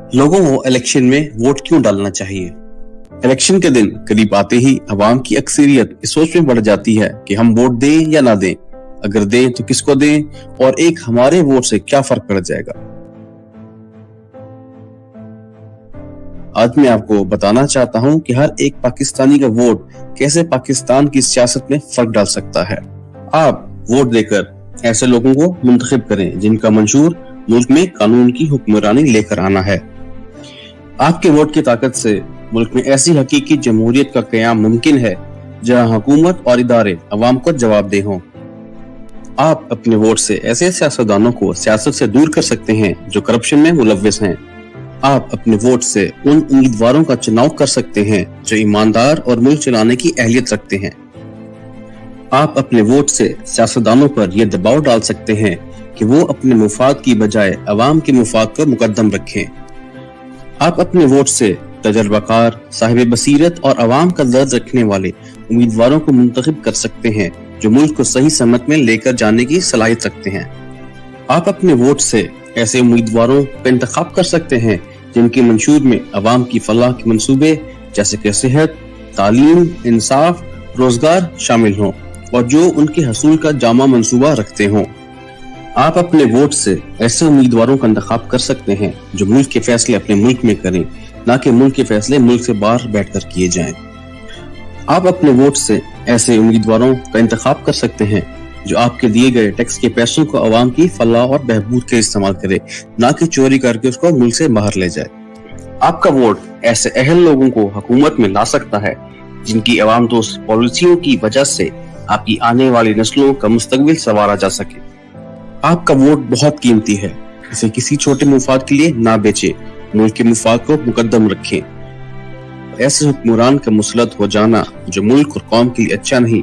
लोगों को इलेक्शन में वोट क्यों डालना चाहिए? इलेक्शन के दिन करीब आते ही अवाम की अक्सरियत इस सोच में बढ़ जाती है कि हम वोट दें या ना दें, अगर दें तो किसको दें और एक हमारे वोट से क्या फर्क पड़ जाएगा। आज मैं आपको बताना चाहता हूं कि हर एक पाकिस्तानी का वोट कैसे पाकिस्तान की सियासत में फर्क डाल सकता है। आप वोट देकर ऐसे लोगों को मुंतखब करें जिनका मंशूर मुल्क में कानून की हुक्मरानी लेकर आना है। आपके वोट की ताकत से मुल्क में ऐसी हकीकी जमहूरियत का क़याम मुमकिन है जहां हुकूमत और इदारे अवाम को जवाबदेह हों। आप अपने वोट से ऐसे सियासतदानों को सियासत से दूर कर सकते हैं जो करप्शन में मुलव्विस हैं। आप अपने वोट से उन उम्मीदवारों का चुनाव कर सकते हैं जो ईमानदार और मुल्क चलाने की अहलियत रखते हैं। आप अपने वोट से सियासतदानों पर यह दबाव डाल सकते हैं कि वो अपने मुफाद की बजाय अवाम के मुफाद को मुकद्दम रखें। आप अपने वोट से तजर्बाकार, साहिब बसीरत और अवाम का दर्द रखने वाले उम्मीदवारों को मुंतखब कर सकते हैं जो मुल्क को सही समत में लेकर जाने की सलाहियत रखते हैं। आप अपने वोट से ऐसे उम्मीदवारों का इंतखाब कर सकते हैं जिनके मंशूर में अवाम की फलाह के मंसूबे जैसे कि सेहत, तालीम, इंसाफ, रोजगार शामिल हों और जो उनके हसूल का जामा मंसूबा रखते हों। आप अपने वोट से ऐसे उम्मीदवारों का इंतखाब कर सकते हैं जो मुल्क के फैसले अपने मुल्क में करें, ना कि मुल्क के फैसले मुल्क से बाहर बैठकर किए जाएं। आप अपने वोट से ऐसे उम्मीदवारों का इंतखाब कर सकते हैं जो आपके दिए गए टैक्स के पैसों को अवाम की फलाह और बहबूद के इस्तेमाल करे, ना कि चोरी करके उसको मुल्क से बाहर ले जाए। आपका वोट ऐसे अहल लोगों को हुकूमत में ला सकता है जिनकी अवाम दोस्त पॉलिसियों की वजह से आपकी आने वाली नस्लों का मुस्तकबिल संवारा जा सके। आपका वोट बहुत कीमती है, इसे किसी छोटे मुफाद के लिए ना बेचे, मुल्क के मुफाद को मुकद्दम रखें। ऐसे हुक्मरान का मुसलत हो जाना जो मुल्क और कौम के लिए अच्छा नहीं,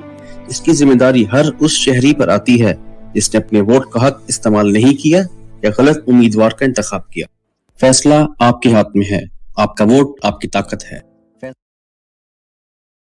इसकी जिम्मेदारी हर उस शहरी पर आती है जिसने अपने वोट का हक इस्तेमाल नहीं किया या गलत उम्मीदवार का इंतखाब किया। फैसला आपके हाथ में है, आपका वोट आपकी ताकत है।